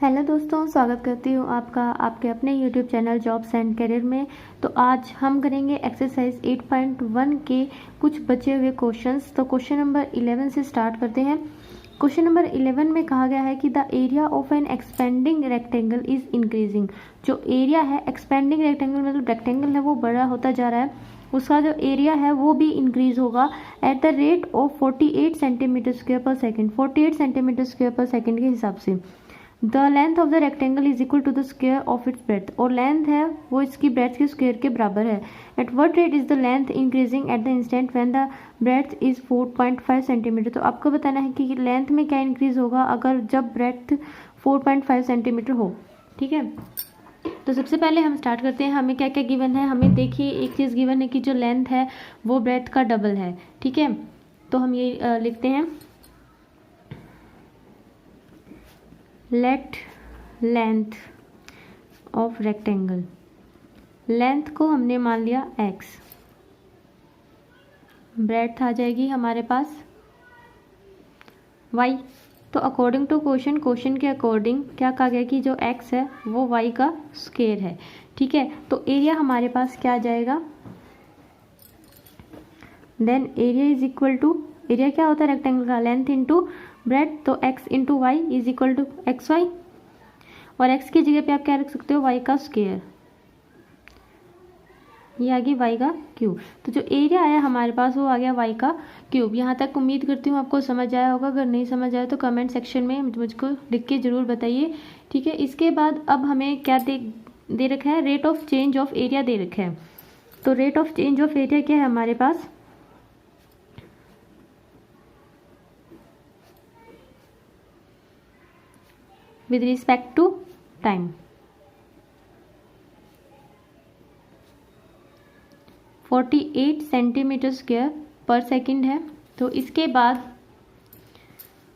Hello दोस्तों, स्वागत करती हूँ आपका आपके अपने YouTube channel jobs and career में। तो आज हम करेंगे एक्सरसाइज 8.1 के कुछ बचे हुए क्वेश्चंस। तो क्वेश्चन नंबर 11 से स्टार्ट करते हैं। क्वेश्चन नंबर 11 में कहा गया है कि the area of an expanding rectangle is increasing. जो एरिया है एक्सपेंडिंग रेक्टेंगल मतलब रेक्टेंगल है वो बड़ा होता जा रहा है, उसका जो एरिया है वो भी इंक्रीज होगा at the rate of 48 centimetre square per second. 48 centimetre square per second के हिसाब से the length of the rectangle is equal to the square of its breadth. और लेंथ है वो इसकी ब्रेथ के स्क्वायर के बराबर है। At what rate is the length increasing at the instant when the breadth is 4.5 centimetre. तो आपको बताना है कि लेंथ में क्या इंक्रीज होगा अगर जब ब्रेथ 4.5 सेंटीमीटर हो। ठीक है, तो सबसे पहले हम स्टार्ट करते हैं। हमें क्या क्या गिवन है, हमें देखिए एक चीज़ गिवन है कि जो लेंथ है वो ब्रेथ का डबल है। ठीक है, तो हम ये लिखते हैं late length of rectangle. Length को हमने मान लिया x, ब्रेड्थ आ जाएगी हमारे पास y। तो अकॉर्डिंग टू क्वेश्चन के अकॉर्डिंग क्या कहा गया कि जो x है वो y का स्क्वायर है। ठीक है, तो एरिया हमारे पास क्या आ जाएगा, then area is equal to, area क्या होता है रेक्टेंगल का, लेंथ इंटू ब्रेथ। तो x into Y is equal to X Y, और x की जगह पे आप क्या रख सकते हो, y का स्क्वायर, ये आ गई y का क्यूब। तो जो एरिया आया हमारे पास वो आ गया y का क्यूब। यहाँ तक उम्मीद करती हूँ आपको समझ आया होगा। अगर नहीं समझ आया तो कमेंट सेक्शन में मुझको लिख के ज़रूर बताइए। ठीक है, इसके बाद अब हमें क्या दे रखा है, rate of change of area दे रखा है। तो rate of change of area क्या है हमारे पास, with respect to time। 48 centimetre square per second है। तो इसके बाद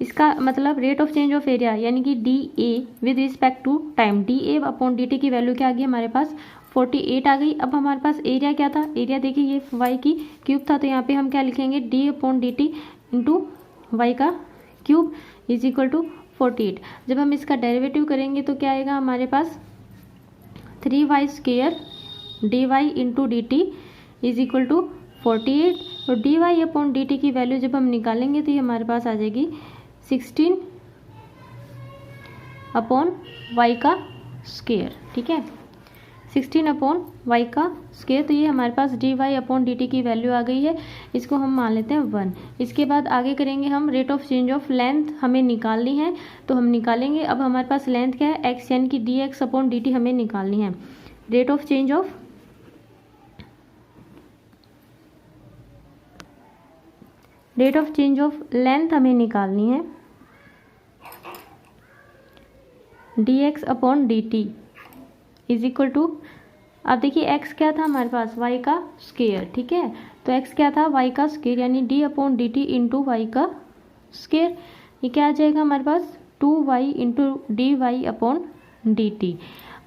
इसका मतलब rate of change of area यानी कि D A with respect to time, D A upon D T की वैल्यू क्या आ गई हमारे पास 48 आ गई। अब हमारे पास एरिया क्या था, एरिया देखिए ये वाई की क्यूब था, तो यहाँ पे हम क्या लिखेंगे, D upon D T into Y का क्यूब इज इक्वल टू 48। जब हम इसका डेरिवेटिव करेंगे तो क्या आएगा हमारे पास 3y square D Y into D T is equal to 48। और D Y upon D T की वैल्यू जब हम निकालेंगे तो ये हमारे पास आ जाएगी 16 अपॉन वाई का स्क्वायर। ठीक है, 16 अपॉन वाई का स्क्वायर। तो ये हमारे पास D Y upon D T की वैल्यू आ गई है, इसको हम मान लेते हैं 1। इसके बाद आगे करेंगे हम, rate of change of length हमें निकालनी है तो हम निकालेंगे। अब हमारे पास लेंथ क्या है x, यानी कि D x upon D T हमें निकालनी है। Rate of change of length हमें निकालनी है, D x upon D T is equal to, अब देखिए x क्या था हमारे पास, y का स्क्वायर। ठीक है, तो x क्या था, y का स्क्वायर, यानी d upon D T into Y का स्क्वायर। ये क्या आ जाएगा हमारे पास 2y into D Y upon D T.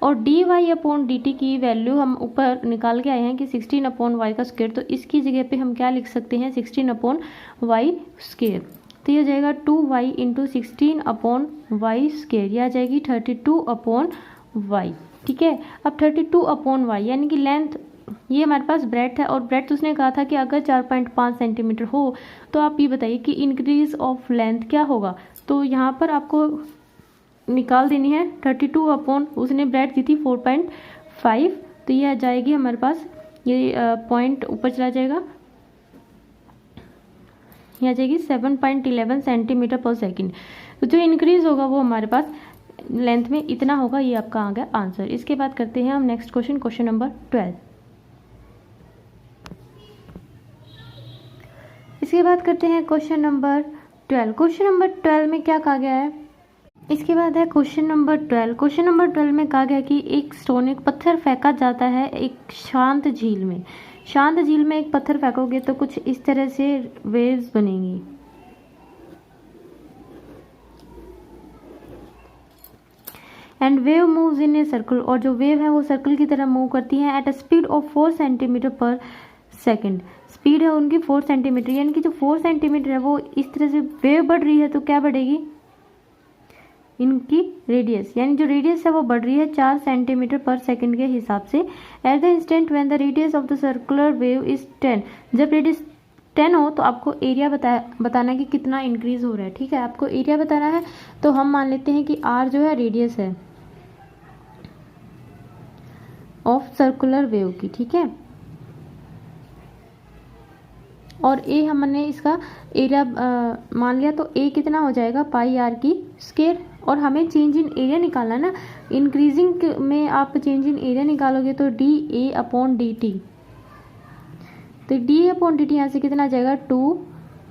और D Y upon D T की वैल्यू हम ऊपर निकाल के आए हैं कि 16 अपॉन वाई का स्क्वायर। तो इसकी जगह पे हम क्या लिख सकते हैं, 16 अपॉन वाई स्क्वायर। तो ये हो जाएगा 2y into 16 upon Y square, यह आ जाएगी 32 अपॉन वाई। ठीक है, अब 32 अपॉन वाई यानी कि लेंथ, ये हमारे पास ब्रेथ है और ब्रेथ उसने कहा था कि अगर 4.5 सेंटीमीटर हो तो आप ये बताइए कि इंक्रीज ऑफ लेंथ क्या होगा। तो यहाँ पर आपको निकाल देनी है 32 अपॉन, उसने ब्रेथ दी थी 4.5, तो ये आ जाएगी हमारे पास, ये पॉइंट ऊपर चला जाएगा, ये आ जाएगी 7.11 सेंटीमीटर पर सेकेंड। तो जो इंक्रीज होगा वो हमारे पास लेंथ में इतना होगा। ये आपका आ गया आंसर। इसके बाद करते हैं हम नेक्स्ट क्वेश्चन, क्वेश्चन नंबर 12। इसके बाद करते हैं क्वेश्चन नंबर 12। क्वेश्चन नंबर 12 में क्या कहा गया है, इसके बाद है क्वेश्चन नंबर 12। क्वेश्चन नंबर 12 में कहा गया कि एक स्टोन, एक पत्थर फेंका जाता है एक शांत झील में। शांत झील में एक पत्थर फेंकोगे तो कुछ इस तरह से वेव्स बनेंगी। And wave moves in a circle, और जो वेव है वो सर्कल की तरह मूव करती है at a speed of 4 centimetre per second. Speed है उनकी 4 सेंटीमीटर, यानी कि जो 4 सेंटीमीटर है वो इस तरह से वेव बढ़ रही है तो क्या बढ़ेगी, इनकी रेडियस, यानी जो रेडियस है वो बढ़ रही है 4 सेंटीमीटर पर सेकंड के हिसाब से। Eight the instant when the radius of the circular wave is 10, जब रेडियस 10 हो तो आपको एरिया बताना कि कितना इंक्रीज हो रहा है। ठीक है, आपको एरिया बताना है तो हम मान लेते हैं कि r जो है रेडियस है ऑफ सर्कुलर वेव की। ठीक है, और a हमने इसका एरिया मान लिया तो a कितना हो जाएगा पाई r की स्क्वायर। और हमें चेंज इन एरिया निकालना है ना, इंक्रीजिंग में आप चेंज इन एरिया निकालोगे तो D A upon D T, तो D A upon D T यहाँ से कितना आ जाएगा 2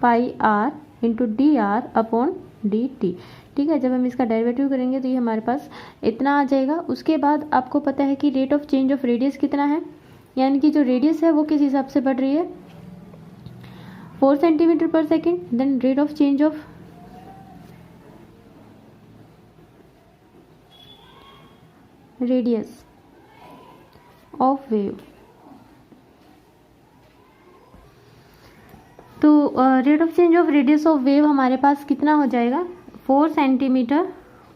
pi r into D R upon D T. ठीक है, जब हम इसका डेरिवेटिव करेंगे तो ये हमारे पास इतना आ जाएगा। उसके बाद आपको पता है कि rate of change of radius कितना है, यानी कि जो रेडियस है वो किस हिसाब से बढ़ रही है 4 centimetre per second. Then rate of change of radius of wave, तो rate of change of radius of wave हमारे पास कितना हो जाएगा 4 सेंटीमीटर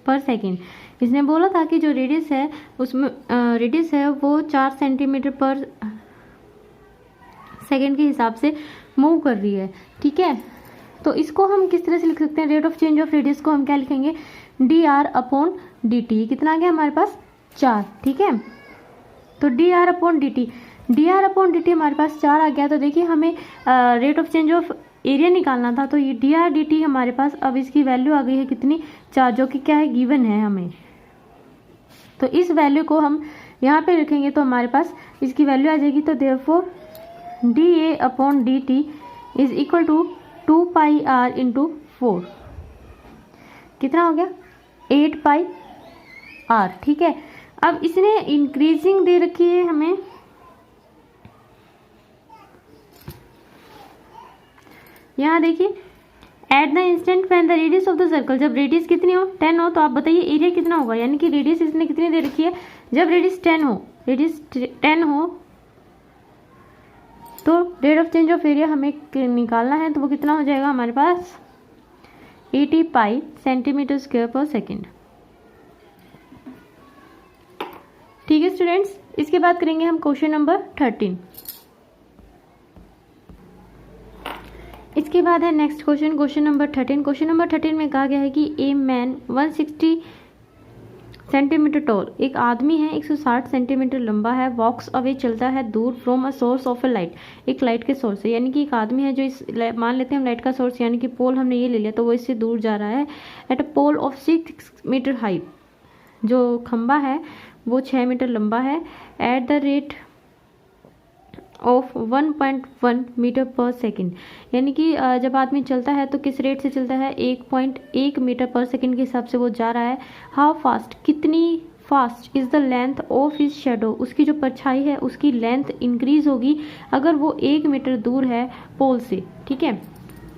पर सेकेंड। इसने बोला था कि जो रेडियस है उसमें रेडियस है वो 4 सेंटीमीटर पर सेकेंड के हिसाब से मूव कर रही है। ठीक है, तो इसको हम किस तरह से लिख सकते हैं, rate of change of radius को हम क्या लिखेंगे D R upon D T. कितना आ गया हमारे पास 4। ठीक है, तो D R upon D T, D R upon D T हमारे पास 4 आ गया। तो देखिए हमें rate of change of area निकालना था, तो ये डी आर डी टी हमारे पास अब इसकी वैल्यू आ गई है कितनी 4, जो कि क्या है गिवन है हमें। तो इस वैल्यू को हम यहाँ पे रखेंगे तो हमारे पास इसकी वैल्यू आ जाएगी। तो therefore D A upon D T is equal to 2 pi R into 4, कितना हो गया 8 पाई आर। ठीक है, अब इसने इंक्रीजिंग दे रखी है हमें, यहाँ देखिए eight the instant when the radius of the circle, जब रेडियस कितनी हो 10 हो, तो आप बताइए एरिया कितना होगा, यानी कि रेडियस इसने कितनी दे रखी है जब रेडियस 10 हो, रेडियस 10 हो तो rate of change of area हमें निकालना है, तो वो कितना हो जाएगा हमारे पास 80 पाई सेंटीमीटर स्क्वायर पर सेकेंड। ठीक है स्टूडेंट्स, इसके बाद करेंगे हम क्वेश्चन नंबर 13। इसके बाद है next question, question number 13। Question number 13 में कहा गया है कि ए मैन 160 सेंटीमीटर टॉल, एक आदमी है 160 सेंटीमीटर लंबा है, वॉक्स अवे चलता है दूर from a source of a light, एक लाइट के सोर्स से, यानी कि एक आदमी है जो इस मान लेते हैं हम लाइट का सोर्स, यानी कि पोल हमने ये ले लिया तो वो इससे दूर जा रहा है। At a pole of 6 metre height, जो खंबा है वो 6 मीटर लंबा है। At the rate of 1.1 metre per second, यानी कि जब आदमी चलता है तो किस रेट से चलता है 1.1 मीटर पर सेकेंड के हिसाब से वो जा रहा है। हाउ फास्ट, कितनी fast is the length of his shadow, उसकी जो परछाई है उसकी लेंथ इंक्रीज होगी अगर वो 1 मीटर दूर है पोल से। ठीक है,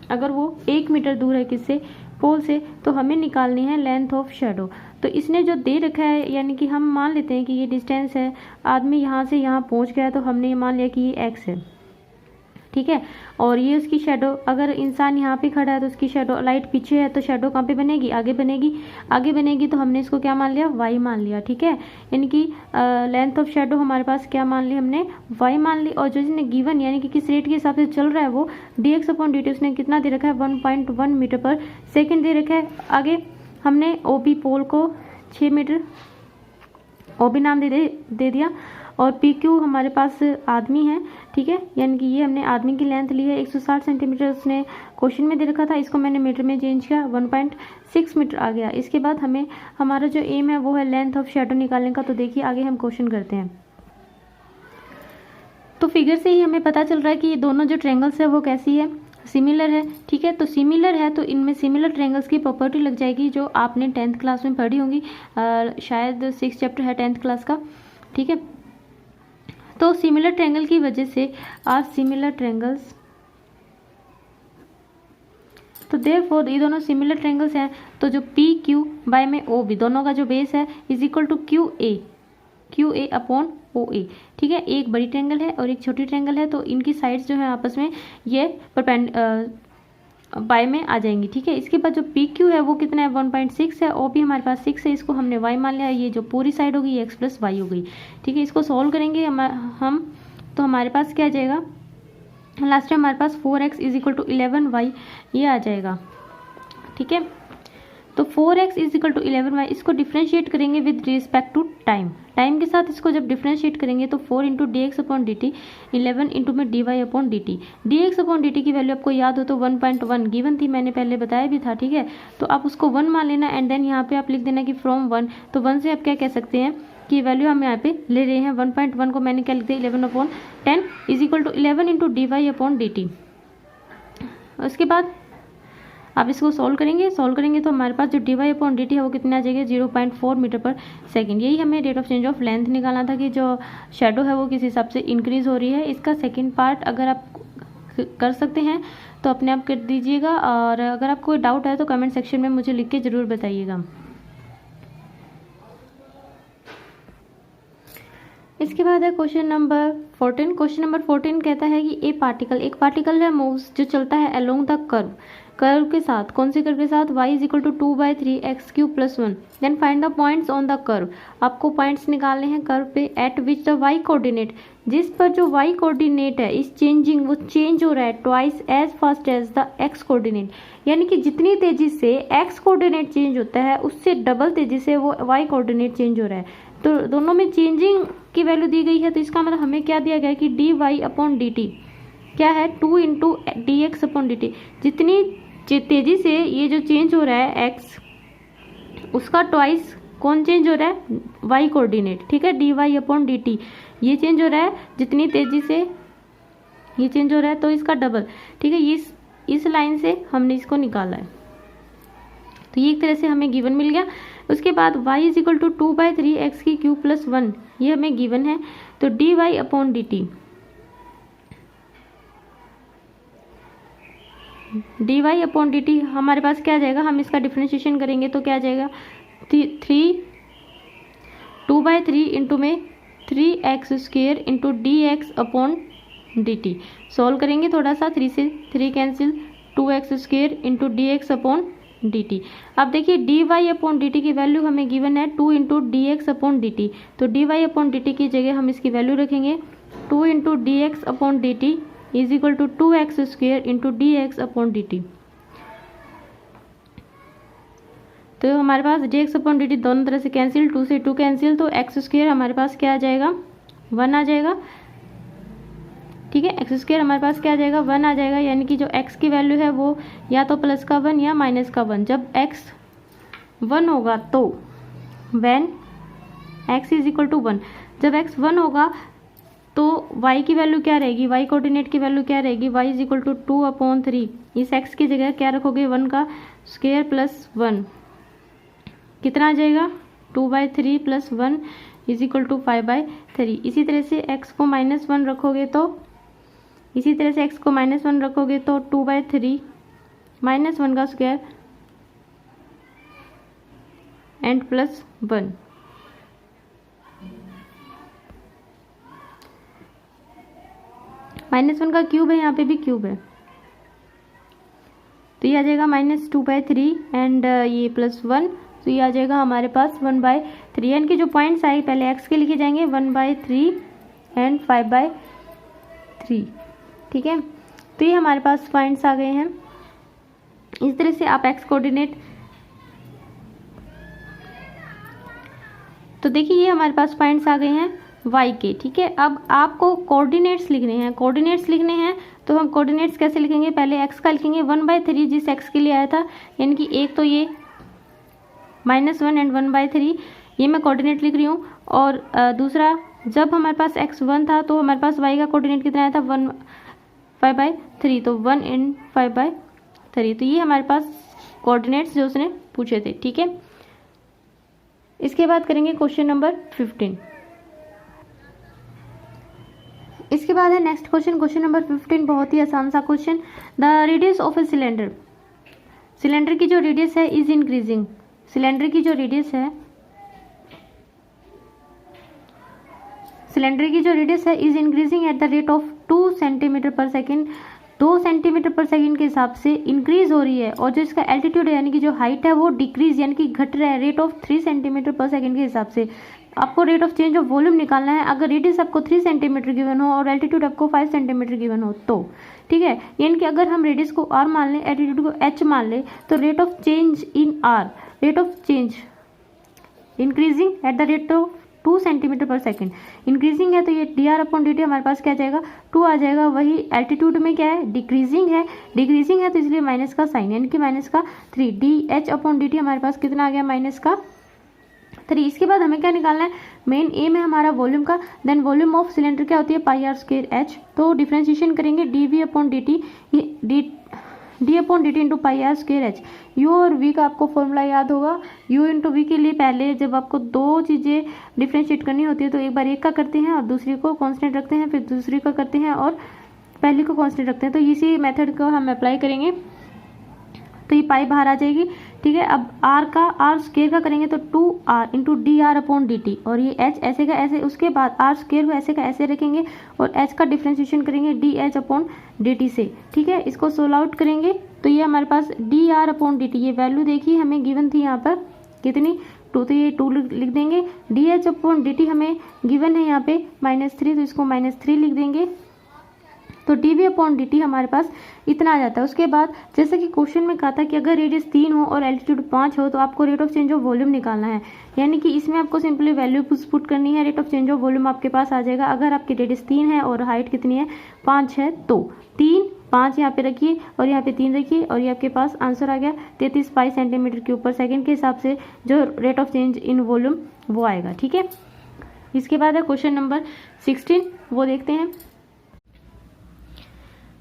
अगर वो 1 मीटर दूर है किससे पोल से, तो हमें निकालनी है लेंथ ऑफ शेडो। तो इसने जो दे रखा है, यानी कि हम मान लेते हैं कि ये डिस्टेंस है, आदमी यहाँ से यहाँ पहुँच गया तो हमने ये मान लिया कि ये x है। ठीक है, और ये उसकी शेडो, अगर इंसान यहाँ पे खड़ा है तो उसकी शेडो, लाइट पीछे है तो शेडो कहाँ पे बनेगी आगे बनेगी, आगे बनेगी तो हमने इसको क्या मान लिया y मान लिया। ठीक है, यानी कि लेंथ ऑफ शेडो हमारे पास क्या मान ली हमने y मान ली, और जो इसने गिवन यानी कि किस रेट के हिसाब से चल रहा है वो dx अपॉन dt उसने कितना दे रखा है 1.1 मीटर पर सेकेंड दे रखा है। आगे हमने OB पोल को 6 मीटर OB नाम दे दिया, और PQ हमारे पास आदमी है। ठीक है, यानी कि ये हमने आदमी की लेंथ ली है 160 सेंटीमीटर उसने क्वेश्चन में दे रखा था, इसको मैंने मीटर में चेंज किया 1.6 मीटर आ गया। इसके बाद हमें हमारा जो एम है वो है लेंथ ऑफ शेडो निकालने का। तो देखिए आगे हम क्वेश्चन करते हैं। तो फिगर से ही हमें पता चल रहा है कि ये दोनों जो ट्रायंगल्स है वो कैसी है, सिमिलर है। ठीक है, तो सिमिलर है तो इनमें सिमिलर ट्रायंगल्स की प्रॉपर्टी लग जाएगी जो आपने 10th क्लास में पढ़ी होंगी, शायद 6 चैप्टर है 10th क्लास का। ठीक है, तो सिमिलर ट्रायंगल की वजह से आर सिमिलर ट्रायंगल्स, तो देयरफॉर ये दोनों सिमिलर ट्रायंगल्स हैं, तो जो पी क्यू बाय में ओ बी दोनों का जो बेस है is equal to Q A upon O A. ठीक है, एक बड़ी ट्रायंगल है और एक छोटी ट्रायंगल है, तो इनकी साइड्स जो है आपस में ये वाई में आ जाएंगी। ठीक है, इसके बाद जो पी क्यू है वो कितना है 1.6 है, ओ भी हमारे पास 6 है, इसको हमने वाई मान लिया। ये जो पूरी साइड होगी ये एक्स प्लस वाई हो गई। ठीक है, इसको सॉल्व करेंगे हम तो हमारे पास क्या आ जाएगा, लास्ट टाइम हमारे पास 4x is equal to 11y ये आ जाएगा। ठीक है, तो 4x is equal to 11y, इसको डिफ्रेंशिएट करेंगे with respect to time. Time के साथ इसको जब डिफ्रेंशिएट करेंगे तो 4 into D x upon D t, 11 into में d Y upon D T. D x upon D T की वैल्यू आपको याद हो तो 1.1 गिवन थी, मैंने पहले बताया भी था। ठीक है, तो आप उसको 1 मान लेना एंड देन यहाँ पे आप लिख देना कि फ्रॉम 1, तो 1 से आप क्या कह सकते हैं कि वैल्यू हम यहाँ पे ले रहे हैं 1.1 को मैंने क्या लिख दिया 11 upon 10 is equal to 11 into D Y upon D T. उसके बाद आप इसको सॉल्व करेंगे तो हमारे पास जो D Y upon D T है वो कितना आ जाएगा 0.4 मीटर पर सेकेंड। यही हमें rate of change of length निकालना था कि जो शेडो है वो किस हिसाब से इंक्रीज हो रही है। इसका सेकेंड पार्ट अगर आप कर सकते हैं तो अपने आप कर दीजिएगा, और अगर आपको कोई डाउट है तो कमेंट सेक्शन में मुझे लिख के ज़रूर बताइएगा। इसके बाद है क्वेश्चन नंबर 14। क्वेश्चन नंबर 14 कहता है कि एक पार्टिकल है मूव्स जो चलता है अलोंग द कर्व के साथ। कौन से कर्व के साथ, y is equal to 2/3x³ plus 1। Then find the points on the curve. आपको पॉइंट्स निकालने हैं कर्व पे at which the y coordinate, जिस पर जो y कोऑर्डिनेट है इस चेंजिंग, वो चेंज हो रहा है twice as fast as the x coordinate, यानी कि जितनी तेजी से x कोऑर्डिनेट चेंज होता है उससे डबल तेजी से वो y कोऑर्डिनेट चेंज हो रहा है। तो दोनों में चेंजिंग की वैल्यू दी गई है, तो इसका मतलब हमें क्या दिया गया है कि D Y upon D T क्या है 2 into D x upon D T. जितनी तेजी से ये जो चेंज हो रहा है एक्स, उसका ट्वाइस कौन चेंज हो रहा है वाई कोऑर्डिनेट। ठीक है, D Y upon D T ये चेंज हो रहा है, जितनी तेजी से ये चेंज हो रहा है तो इसका डबल। ठीक है, इस लाइन से हमने इसको निकाला है, तो ये एक तरह से हमें गिवन मिल गया। उसके बाद y is equal to 2/3x³ plus 1 ये हमें गिवन है, तो D Y upon D T, D Y upon D T हमारे पास क्या आ जाएगा, हम इसका डिफ्रेंशिएशन करेंगे तो क्या आ जाएगा 2/3 इंटू में 3x² into D x upon D t. Solve करेंगे थोड़ा सा, 3 से 3 cancel, 2x² into D x upon D t. अब देखिए d Y upon D T की वैल्यू हमें गिवन है 2 into D x upon D T, तो D Y upon D T की जगह हम इसकी वैल्यू रखेंगे 2 into D x upon D T is equal to 2x² into D x upon D T. तो हमारे पास d x upon D t दोनों तरह से कैंसिल, 2 से 2 कैंसिल, तो x² हमारे पास क्या आ जाएगा 1 आ जाएगा। ठीक है, x² हमारे पास क्या आ जाएगा 1 आ जाएगा, यानी कि जो x की वैल्यू है वो या तो प्लस का 1 या माइनस का 1। जब x 1 होगा तो when x is equal to 1, जब x 1 होगा तो y की वैल्यू क्या रहेगी, y कोऑर्डिनेट की वैल्यू क्या रहेगी, y इज इक्वल टू 2/3। इस x की जगह क्या रखोगे 1 का स्क्वायर प्लस 1, कितना आ जाएगा 2/3 प्लस 1 इज इक्वल टू 5/3। इसी तरह से x को -1 रखोगे तो 2/3 -1 का स्क्वायर एंड प्लस 1। -1 का क्यूब है, यहाँ पे भी क्यूब है, तो ये आ जाएगा -2/3 एंड ये प्लस 1, तो ये आ जाएगा हमारे पास 1/3। यानी कि जो पॉइंट्स आए पहले x के लिखे जाएंगे 1/3 एंड 5/3। ठीक है, तो ये हमारे पास पॉइंट्स आ गए हैं। इस तरह से आप x कोऑर्डिनेट, तो देखिए ये हमारे पास पॉइंट्स आ गए हैं y के। ठीक है, अब आपको कोऑर्डिनेट्स लिखने हैं, तो हम कोऑर्डिनेट्स कैसे लिखेंगे, पहले x का लिखेंगे 1/3 जिस x के लिए आया था, यानी कि एक तो ये -1 एंड 1/3 ये मैं कोऑर्डिनेट लिख रही हूँ, और दूसरा जब हमारे पास x 1 था तो हमारे पास y का कोऑर्डिनेट कितना आया था 5/3, तो 1 एंड 5/3, तो ये हमारे पास कोऑर्डिनेट्स जो उसने पूछे थे। ठीक है, इसके बाद करेंगे क्वेश्चन नंबर 15। इसके बाद है नेक्स्ट क्वेश्चन नंबर 15, बहुत ही आसान सा question. The radius of a cylinder की जो रेडियस है इज इंक्रीजिंग, सिलेंडर की जो रेडियस है is increasing at the rate of 2 centimetre per second 2 centimetre पर सेकंड के हिसाब से इंक्रीज हो रही है, और जो इसका एल्टीट्यूड है यानी कि जो हाइट है वो डिक्रीज यानी कि घट रहा है रेट ऑफ 3 सेंटीमीटर पर सेकंड के हिसाब से। आपको rate of change of volume निकालना है। अगर रेडियस आपको 3 सेंटीमीटर गिवन हो और एल्टीट्यूड आपको 5 सेंटीमीटर गिवन हो तो ठीक है, यानी कि अगर हम रेडियस को r मान लें, एल्टीट्यूड को h मान लें, तो rate of change in r, rate of change increasing at the rate of 2 centimetre पर सेकंड, इंक्रीजिंग है तो ये dr/dt हमारे पास क्या जाएगा 2 आ जाएगा। वही एल्टीट्यूड में क्या है डिक्रीजिंग है तो इसलिए माइनस का साइन यानी कि माइनस का 3 dh/dt हमारे पास कितना आ गया माइनस का 3। इसके बाद हमें क्या निकालना है, मेन एम है हमारा वॉल्यूम का। देन वॉल्यूम ऑफ सिलेंडर क्या होती है πr²h, तो डिफरेंशिएशन करेंगे dv/dt d/dt into πr²h। u और v का आपको फॉर्मूला याद होगा। u इंटू वी के लिए पहले जब आपको दो चीज़ें डिफरेंशिएट करनी होती है तो एक बार एक का करते हैं और दूसरी को कांस्टेंट रखते हैं, फिर दूसरी का करते हैं और पहले को कांस्टेंट रखते हैं। तो इसी मेथड को हम अप्लाई करेंगे तो ये पाई बाहर आ जाएगी, ठीक है। अब r का r² का करेंगे तो 2r इंटू dr/dt, और ये h ऐसे का ऐसे, उसके बाद r² को ऐसे का ऐसे रखेंगे और h का डिफरेंशिएशन करेंगे dh/dt से, ठीक है। इसको सोल्व आउट करेंगे तो ये हमारे पास dr/dt, ये वैल्यू देखिए हमें गिवन थी यहाँ पर कितनी 2, तो ये 2 लिख देंगे। dh/dt हमें गिवन है यहाँ पे -3, तो इसको -3 लिख देंगे। तो dv/dt हमारे पास इतना आ जाता है। उसके बाद जैसे कि क्वेश्चन में कहा था कि अगर रेडियस 3 हो और एल्टीट्यूड 5 हो तो आपको rate of change of volume निकालना है, यानी कि इसमें आपको सिंपली वैल्यू पुट करनी है। Rate of change of volume आपके पास आ जाएगा। अगर आपकी रेडियस 3 है और हाइट कितनी है 5 है तो 3 5 यहाँ पे रखिए और यहाँ पे 3 रखिए और ये आपके पास आंसर आ गया 33 पाई सेंटीमीटर क्यूब पर सेकंड के हिसाब से जो rate of change in volume वो आएगा, ठीक है। इसके बाद है क्वेश्चन नंबर 16, वो देखते हैं।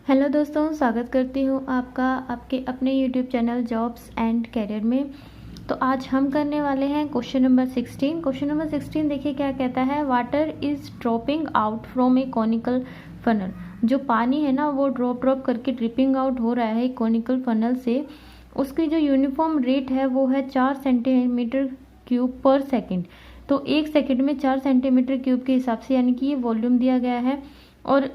हेलो दोस्तों, स्वागत करती हूँ आपका आपके अपने YouTube channel jobs and career में। तो आज हम करने वाले हैं क्वेश्चन नंबर 16। क्वेश्चन नंबर 16 देखिए क्या कहता है, water is dropping out from A conical funnel. जो पानी है ना वो ड्रॉप करके ड्रिपिंग आउट हो रहा है कॉनिकल फनल से। उसकी जो यूनिफॉर्म रेट है वो है 4 सेंटीमीटर क्यूब पर सेकेंड। तो 1 सेकेंड में 4 सेंटीमीटर क्यूब के हिसाब से यानी कि ये वॉल्यूम दिया गया है और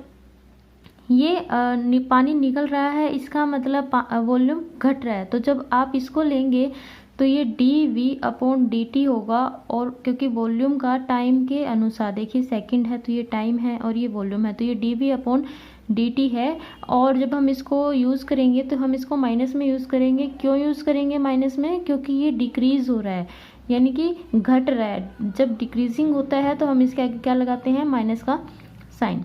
ये पानी निकल रहा है, इसका मतलब वॉल्यूम घट रहा है। तो जब आप इसको लेंगे तो ये dv/dt होगा, और क्योंकि वॉल्यूम का टाइम के अनुसार देखिए सेकंड है तो ये टाइम है और ये वॉल्यूम है तो ये dv/dt है। और जब हम इसको यूज़ करेंगे तो हम इसको माइनस में यूज़ करेंगे। क्यों यूज़ करेंगे माइनस में, क्योंकि ये डिक्रीज हो रहा है यानी कि घट रहा है। जब डिक्रीजिंग होता है तो हम इसके आगे क्या लगाते हैं माइनस का sign.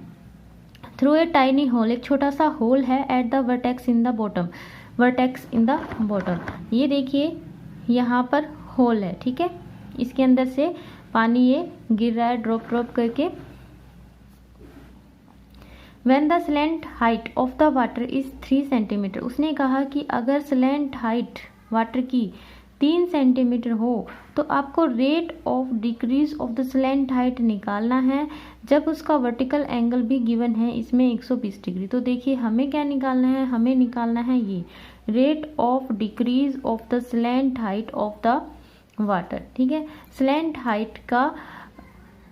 Through a tiny hole, एक छोटा सा होल है at the vertex in the bottom, vertex in the bottom. ये देखिए यहाँ पर होल है, ठीक है। इसके अंदर से पानी ये गिर रहा है ड्रॉप करके। When the slant height of the water is 3 centimetre, उसने कहा कि अगर स्लैंट हाइट वाटर की 3 सेंटीमीटर हो तो आपको rate of decrease of the slant height निकालना है जब उसका वर्टिकल एंगल भी गिवन है इसमें 120 डिग्री। तो देखिए हमें क्या निकालना है, हमें निकालना है ये rate of decrease of the slant height of the water, ठीक है। स्लैंट हाइट का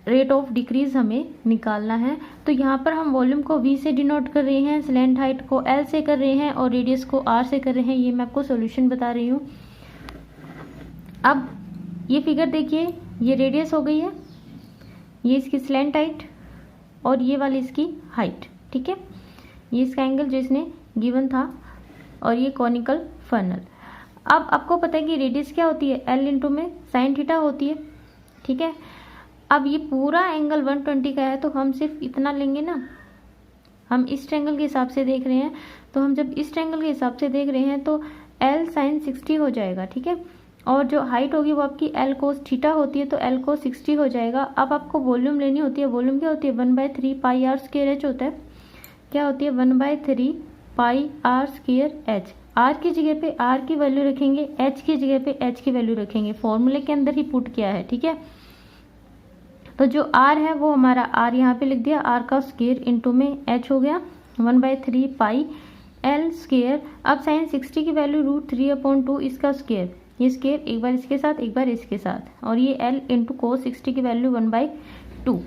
रेट ऑफ डिक्रीज हमें निकालना है। तो यहाँ पर हम वॉल्यूम को v से डिनोट कर रहे हैं, स्लैंट हाइट को l से कर रहे हैं और रेडियस को r से कर रहे हैं। ये मैं आपको सॉल्यूशन बता रही हूँ। अब ये फिगर देखिए, ये रेडियस हो गई है, ये इसकी स्लैंट हाइट और ये वाली इसकी हाइट, ठीक है। ये इसका एंगल जो इसने गिवन था और ये कॉनिकल फनल। अब आपको पता है कि रेडियस क्या होती है, L इंटू में साइन थीटा होती है, ठीक है। अब ये पूरा एंगल 120 का है तो हम सिर्फ इतना लेंगे ना, हम इस ट्रायंगल के हिसाब से देख रहे हैं। तो हम जब इस ट्रायंगल के हिसाब से देख रहे हैं तो L sin 60 हो जाएगा, ठीक है। और जो हाइट होगी वो आपकी L cos थीटा होती है तो L cos 60 हो जाएगा। अब आपको वॉल्यूम लेनी होती है, वॉल्यूम क्या होती है 1/3 पाई r स्क्वायर h होता है। क्या होती है 1/3 पाई r स्क्वायर h। r की जगह पे r की वैल्यू रखेंगे, h की जगह पे h की वैल्यू रखेंगे, फॉर्मूले के अंदर ही पुट किया है, ठीक है। तो जो r है वो हमारा r यहाँ पे लिख दिया, r का स्क्वायर इंटू में h हो गया 1/3 पाई l स्क्वायर। अब साइन 60 की वैल्यू √3/2 इसका स्क्वायर, ये स्क्वायर एक बार इसके साथ एक बार इसके साथ, और ये l इंटू cos 60 की वैल्यू 1/2।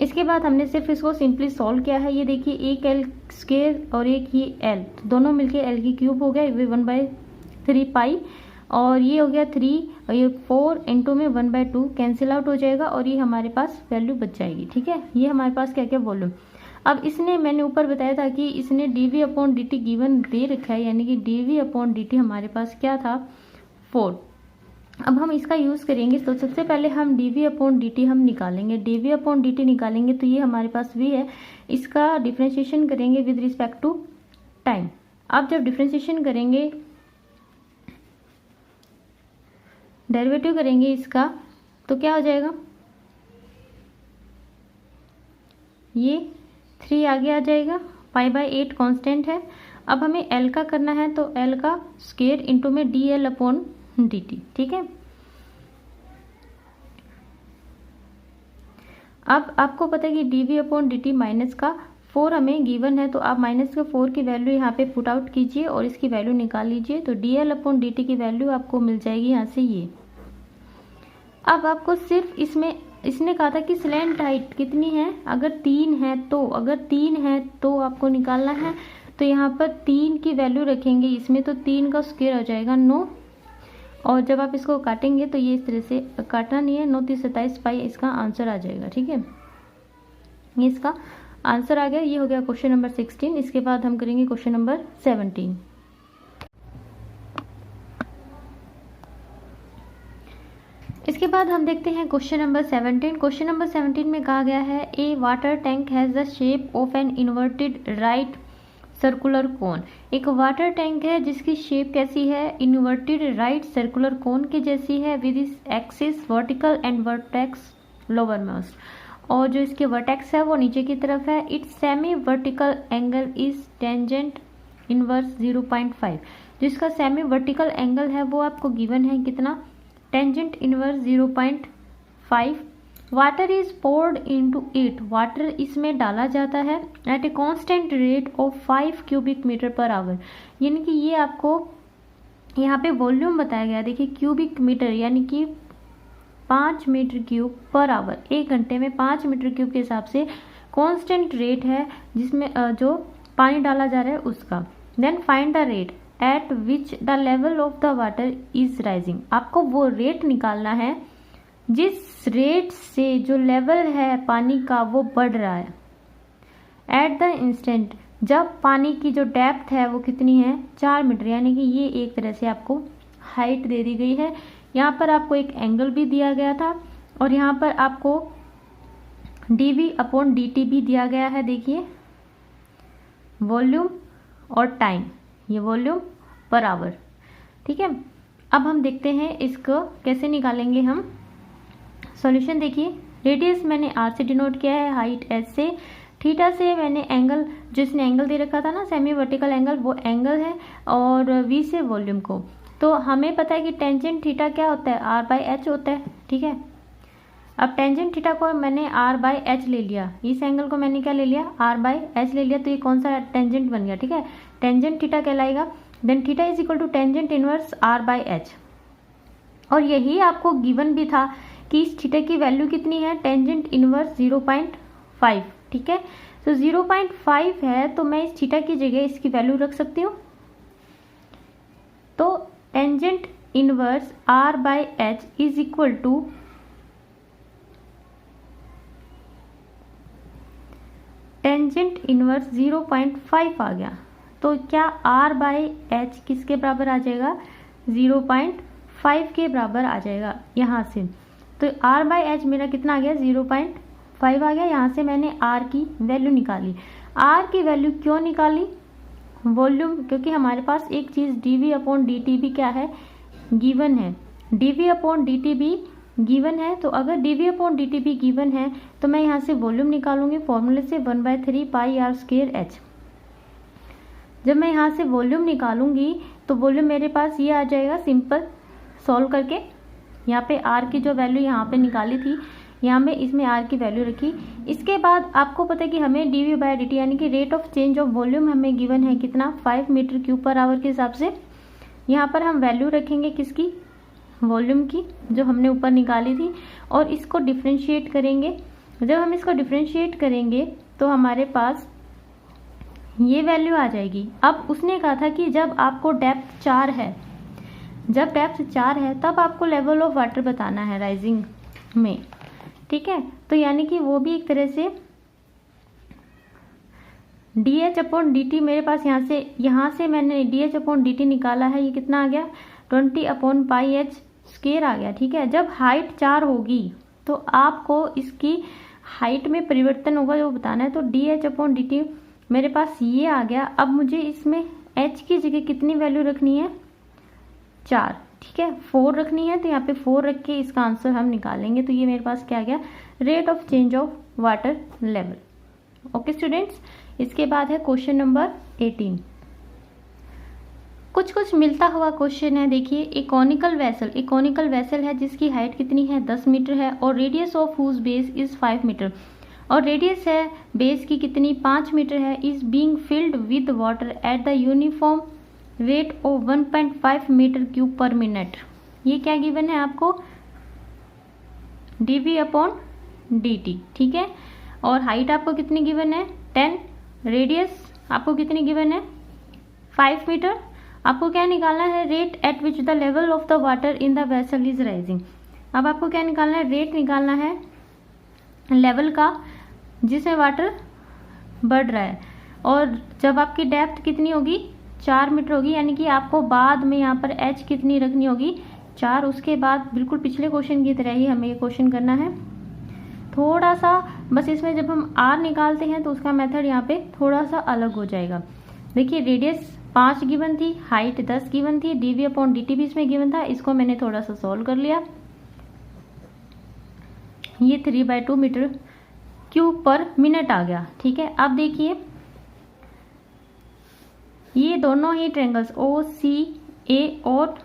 इसके बाद हमने सिर्फ इसको सिंपली सॉल्व किया है। ये देखिए एक एल स्क्वायर और एक ये एल, तो दोनों मिलके एल की क्यूब हो गया, ये 1/3 पाई, और ये हो गया 3 और ये 4 इंटू में 1/2 कैंसिल आउट हो जाएगा और ये हमारे पास वैल्यू बच जाएगी। ठीक है, ये हमारे पास क्या क्या वॉल्यूम। अब इसने, मैंने ऊपर बताया था कि इसने dv/dt गिवन दे रखा है, यानी कि dv/dt हमारे पास क्या था 4। अब हम इसका यूज करेंगे, तो सबसे पहले हम dv/dt हम निकालेंगे। dv/dt निकालेंगे तो ये हमारे पास v है, इसका डिफ्रेंशिएशन करेंगे विद रिस्पेक्ट टू टाइम। अब जब डिफ्रेंशिएशन करेंगे, डेरिवेटिव करेंगे इसका, तो क्या हो जाएगा, ये 3 आगे आ जाएगा, π/8 कांस्टेंट है। अब हमें l का करना है, तो l का स्क्वायर इंटू में dl/dt। ठीक है, अब आपको पता है कि dv/dt माइनस का 4 हमें गिवन है, तो आप माइनस का 4 की वैल्यू यहाँ पे पुट आउट कीजिए और इसकी वैल्यू निकाल लीजिए, तो dl/dt की वैल्यू आपको मिल जाएगी यहाँ से ये। अब आपको सिर्फ इसमें, इसने कहा था कि स्लैंट हाइट कितनी है, अगर 3 है तो, अगर 3 है तो आपको निकालना है, तो यहाँ पर 3 की वैल्यू रखेंगे इसमें, तो 3 का स्क्वायर हो जाएगा 9, और जब आप इसको काटेंगे तो ये इस तरह से, काटना नहीं है, 9 3 27 पाई इसका आंसर आ जाएगा। ठीक है, ये इसका आंसर आ गया। ये हो गया क्वेश्चन नंबर 16। इसके बाद हम करेंगे क्वेश्चन नंबर 17। इसके बाद हम देखते हैं क्वेश्चन नंबर 17। क्वेश्चन नंबर 17 में कहा गया है a water tank has the shape of an inverted right circular cone. एक वाटर टैंक है जिसकी शेप कैसी है, इन्वर्टेड राइट सर्कुलर कोन की जैसी है, विद इस axis vertical and vertex lower most, और जो इसके वर्टेक्स है वो नीचे की तरफ है। It's semi vertical angle is tangent inverse 0.5। जिसका सेमी वर्टिकल एंगल है वो आपको गिवन है कितना, tangent inverse 0.5। Water is poured into it, water इसमें डाला जाता है at a constant rate of 5 cubic metre per hour. यानी कि ये आपको यहाँ पे वॉल्यूम बताया गया, देखिए क्यूबिक मीटर यानी कि 5 मीटर क्यूब पर आवर, 1 घंटे में 5 मीटर क्यूब के हिसाब से कांस्टेंट रेट है जिसमें जो पानी डाला जा रहा है उसका। Then find the rate at which the level of the water is rising. आपको वो रेट निकालना है जिस रेट से जो लेवल है पानी का वो बढ़ रहा है। एट द इंस्टेंट, जब पानी की जो डेप्थ है वो कितनी है 4 मीटर, यानी कि ये एक तरह से आपको हाइट दे दी गई है। यहाँ पर आपको एक एंगल भी दिया गया था और यहाँ पर आपको dv/dt भी दिया गया है। देखिए वॉल्यूम और टाइम, ये वॉल्यूम पर आवर। ठीक है, अब हम देखते हैं इसको कैसे निकालेंगे हम। सॉल्यूशन देखिए, रेडियस मैंने r से डिनोट किया है, हाइट s से, थीटा से मैंने एंगल, जो इसने एंगल दे रखा था ना सेमी वर्टिकल एंगल, वो एंगल है, और v से वॉल्यूम को। तो हमें पता है कि टेंजेंट थीटा क्या होता है, r/h होता है। ठीक है, अब टेंजेंट थीटा को मैंने r/h ले लिया, इस एंगल को मैंने क्या ले लिया, r/h ले लिया, तो ये कौन सा टेंजेंट बन गया। ठीक है, टेंजेंट थीटा कहलाएगा। Then theta is equal to tangent inverse r/h, और यही आपको गिवन भी था कि इस थीटा की वैल्यू कितनी है, टेंजेंट इनवर्स 0.5। ठीक है, तो 0.5 है, तो मैं इस थीटा की जगह इसकी वैल्यू रख सकती हूँ। तो tangent inverse r/h is equal to tangent inverse 0.5 आ गया। तो क्या r/h किसके बराबर आ जाएगा, 0.5 के बराबर आ जाएगा यहाँ से। तो r/h मेरा कितना आ गया, 0.5 आ गया। यहाँ से मैंने r की वैल्यू निकाली। r की वैल्यू क्यों निकाली, वॉल्यूम, क्योंकि हमारे पास एक चीज dv/dt भी क्या है, गिवन है, dv/dt भी गिवन है। तो अगर dv/dt भी गिवन है तो मैं यहाँ से वॉल्यूम निकालूंगी फॉर्मूले से 1/3 पाई r²h। जब मैं यहाँ से वॉल्यूम निकालूंगी तो वॉल्यूम मेरे पास ये आ जाएगा, सिंपल सॉल्व करके। यहाँ पे r की जो वैल्यू यहाँ पे निकाली थी, यहाँ में इसमें r की वैल्यू रखी। इसके बाद आपको पता है कि हमें dv/dt यानी कि rate of change of volume हमें गिवन है कितना, 5 मीटर क्यूब पर आवर के हिसाब से। यहाँ पर हम वैल्यू रखेंगे किसकी, वॉल्यूम की, जो हमने ऊपर निकाली थी, और इसको डिफ्रेंशिएट करेंगे। जब हम इसको डिफ्रेंशिएट करेंगे तो हमारे पास ये वैल्यू आ जाएगी। अब उसने कहा था कि जब आपको डेप्थ 4 है, जब डेप्थ 4 है तब आपको लेवल ऑफ वाटर बताना है राइजिंग में, ठीक है। तो यानी कि वो भी एक तरह से dH/dt मेरे पास यहाँ से मैंने dH/dt निकाला है, ये कितना आ गया 20/πh² आ गया, ठीक है। जब हाइट 4 होगी तो आपको इसकी हाइट में परिवर्तन होगा जो बताना है। तो dH/dt मेरे पास ये आ गया। अब मुझे इसमें h की जगह कितनी वैल्यू रखनी है 4, ठीक है, 4 रखनी है। तो यहाँ पे 4 रख के इसका आंसर हम निकालेंगे। तो ये मेरे पास क्या आ गया, rate of change of water level. Okay students, इसके बाद है क्वेश्चन नंबर 18। कुछ मिलता हुआ क्वेश्चन है। देखिए, एक कॉनिकल वेसल है जिसकी हाइट कितनी है 10 मीटर है और radius of whose base is 5 metre, और रेडियस है बेस की कितनी 5 मीटर है, is being filled with water at the uniform rate of 1.5 metre cube per minute. ये क्या गिवन है आपको, dV/dt, ठीक है। और हाइट आपको कितनी गिवन है 10, रेडियस आपको कितनी गिवन है 5 मीटर। आपको क्या निकालना है, rate at which the level of the water in the vessel is rising. अब आपको क्या निकालना है, रेट निकालना है लेवल का जिसमें वाटर बढ़ रहा है। और जब आपकी डेप्थ कितनी होगी 4 मीटर होगी, यानी कि आपको बाद में यहाँ पर h कितनी रखनी होगी 4। उसके बाद बिल्कुल पिछले क्वेश्चन की तरह ही हमें ये क्वेश्चन करना है। थोड़ा सा बस इसमें जब हम r निकालते हैं तो उसका मेथड यहाँ पे थोड़ा सा अलग हो जाएगा। देखिए, रेडियस 5 गिवन थी, हाइट 10 गिवन थी, dV/dt भी इसमें गिवन था। इसको मैंने थोड़ा सा सॉल्व कर लिया। ये 3/2 मीटर क्यूब पर मिनट आ गया, ठीक है। अब देखिए, ये दोनों ही ट्रायंगल्स OCA और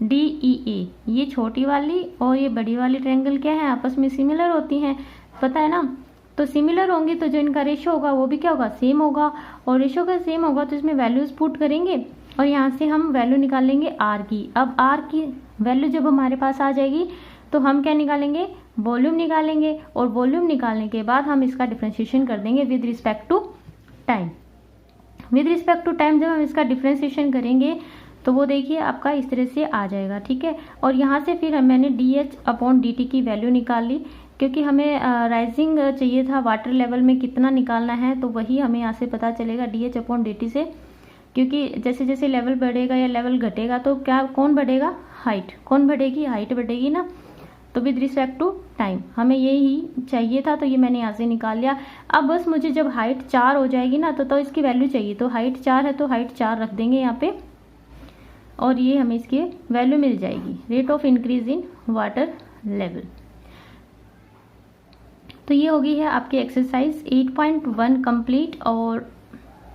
DEA, ये छोटी वाली और ये बड़ी वाली ट्रायंगल क्या है, आपस में सिमिलर होती हैं, पता है ना। तो सिमिलर होंगी तो जो इनका रेशो होगा वो भी क्या होगा, सेम होगा। और रेशो का सेम होगा तो इसमें वैल्यूज पुट करेंगे और यहाँ से हम वैल्यू निकालेंगे r की। अब r की वैल्यू जब हमारे पास आ जाएगी तो हम क्या निकालेंगे, वॉल्यूम निकालेंगे। और वॉल्यूम निकालने के बाद हम इसका डिफ्रेंशिएशन कर देंगे with respect to time. With respect to time जब हम इसका डिफ्रेंशिएशन करेंगे तो वो देखिए आपका इस तरह से आ जाएगा, ठीक है। और यहाँ से फिर मैंने dH/dt की वैल्यू निकाल ली, क्योंकि हमें राइजिंग चाहिए था वाटर लेवल में कितना निकालना है, तो वही हमें यहाँ से पता चलेगा dH/dt से। क्योंकि जैसे जैसे लेवल बढ़ेगा या लेवल घटेगा तो क्या कौन बढ़ेगा, हाइट। कौन बढ़ेगी, हाइट बढ़ेगी ना। तो विद रिस्पेक्ट टू टाइम हमें यही चाहिए था, तो ये मैंने यहाँ से निकाल लिया। अब बस मुझे जब हाइट 4 हो जाएगी ना तो इसकी वैल्यू चाहिए। तो हाइट 4 है तो हाइट 4 रख देंगे यहाँ पे और ये हमें इसकी वैल्यू मिल जाएगी, rate of increase in water level. तो ये हो गई है आपकी एक्सरसाइज 8.1 कंप्लीट। और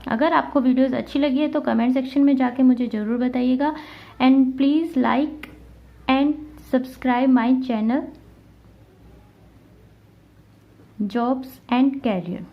अगर आपको वीडियोस अच्छी लगी है तो कमेंट सेक्शन में जाके मुझे ज़रूर बताइएगा। And please like and subscribe my channel jobs and career.